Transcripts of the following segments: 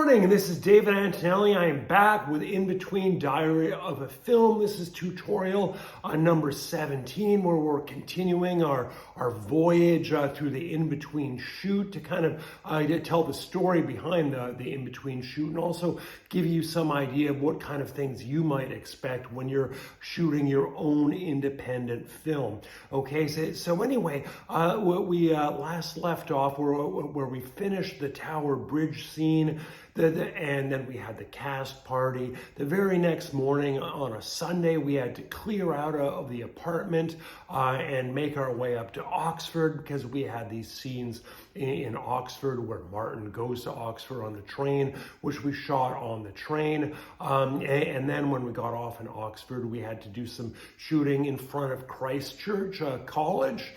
morning, this is David Antonelli. I am back with Inbetween Diary of a Film. This is tutorial number 17, where we're continuing our voyage through the Inbetween shoot to kind of to tell the story behind the Inbetween shoot, and also give you some idea of what kind of things you might expect when you're shooting your own independent film. Okay, so anyway, we last left off where we finished the Tower Bridge scene, and then we had the cast party. The very next morning on a Sunday, we had to clear out of the apartment and make our way up to Oxford, because we had these scenes in Oxford where Martin goes to Oxford on the train, which we shot on the train. And then when we got off in Oxford, we had to do some shooting in front of Christ Church College.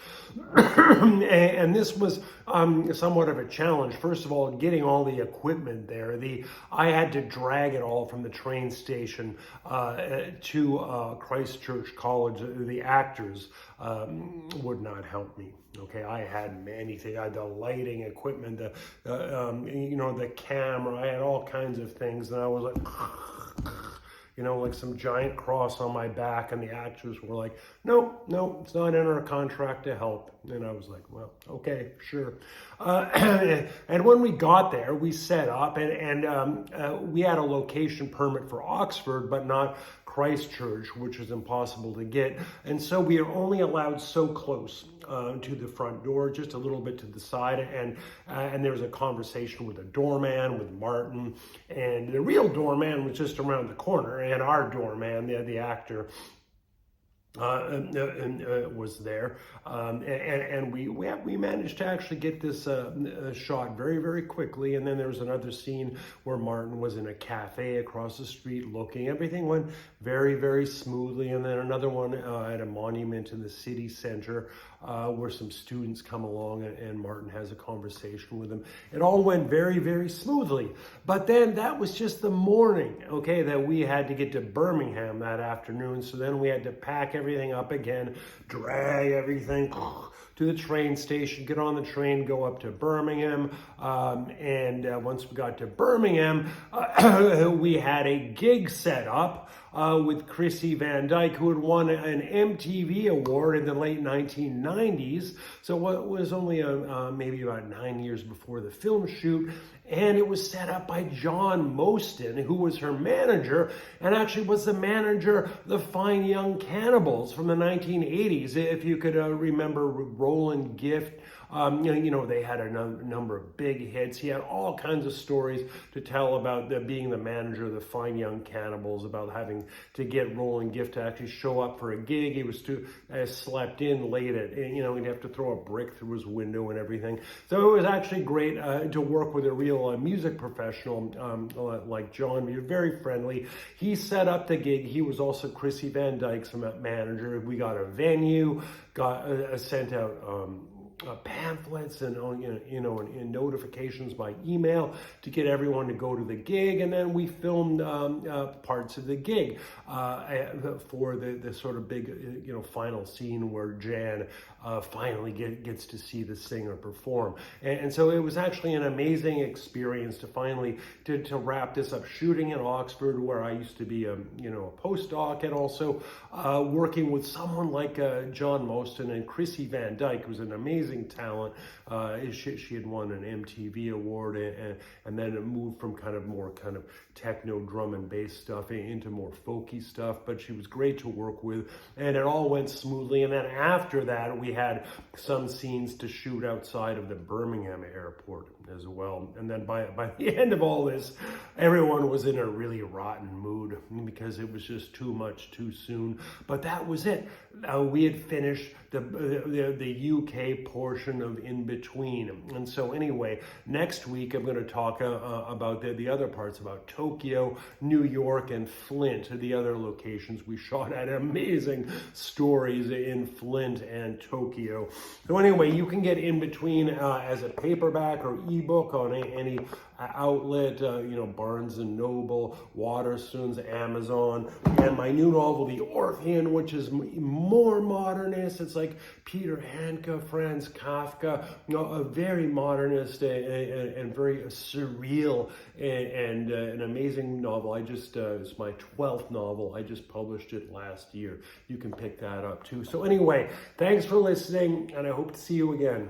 And this was somewhat of a challenge. First of all, getting all the equipment there. I had to drag it all from the train station to Christ Church College. The actors would not help me. Okay, I had anything. I had the lighting equipment, the camera. I had all kinds of things, and I was like, like some giant cross on my back, and the actors were like, no, it's not in our contract to help. And I was like, well, okay, sure. And when we got there, we set up, and we had a location permit for Oxford, but not Christchurch, which was impossible to get. And so we are only allowed so close to the front door, just a little bit to the side. And there was a conversation with a doorman, with Martin, and the real doorman was just around the corner, and our doorman, the actor, was there, and we managed to actually get this shot very, very quickly. And then there was another scene where Martin was in a cafe across the street looking. Everything went very, very smoothly. And then another one at a monument in the city center where some students come along, and Martin has a conversation with them. It all went very, very smoothly. But then that was just the morning, okay, that we had to get to Birmingham that afternoon. So then we had to pack everything up again, drag everything to the train station, get on the train, go up to Birmingham. And once we got to Birmingham, we had a gig set up with Chrissy Van Dyke, who had won an MTV Award in the late 1990s. So it was only maybe about 9 years before the film shoot. And it was set up by John Mostyn, who was her manager, and actually was the manager of the Fine Young Cannibals from the 1980s. If you could remember Roland Gift, they had a number of big hits. He had all kinds of stories to tell about being the manager of the Fine Young Cannibals, about having to get Roland Gift to actually show up for a gig. He was slept in late he'd have to throw a brick through his window and everything. So it was actually great to work with a real music professional like John. We were very friendly. He set up the gig. He was also Chrissy Van Dyke's manager. We got a venue, sent out pamphlets and and notifications by email to get everyone to go to the gig. And then we filmed parts of the gig for the sort of big final scene where Jan finally gets to see the singer perform. And so it was actually an amazing experience to finally to wrap this up, shooting in Oxford, where I used to be a postdoc, and also working with someone like John Mostyn and Chrissy Van Dyke, who's an amazing talent. She had won an MTV Award, and then it moved from kind of techno drum and bass stuff into more folky stuff. But she was great to work with, and it all went smoothly. And then after that, we had some scenes to shoot outside of the Birmingham airport as well. And then by the end of all this, everyone was in a really rotten mood because it was just too much too soon. But that was it. We had finished the UK portion of Inbetween. And so anyway, next week I'm going to talk about the other parts, about Tokyo, New York, and Flint, the other locations we shot at. Amazing stories in Flint and Tokyo. So anyway, you can get Inbetween as a paperback or ebook on any outlet, Barnes and Noble, Waterstones, Amazon, and my new novel, The Orphean, which is more modernist. It's like Peter Handke, Franz Kafka, a very modernist and very surreal and an amazing novel. It's my 12th novel. I just published it last year. You can pick that up too. So anyway, thanks for listening, and I hope to see you again.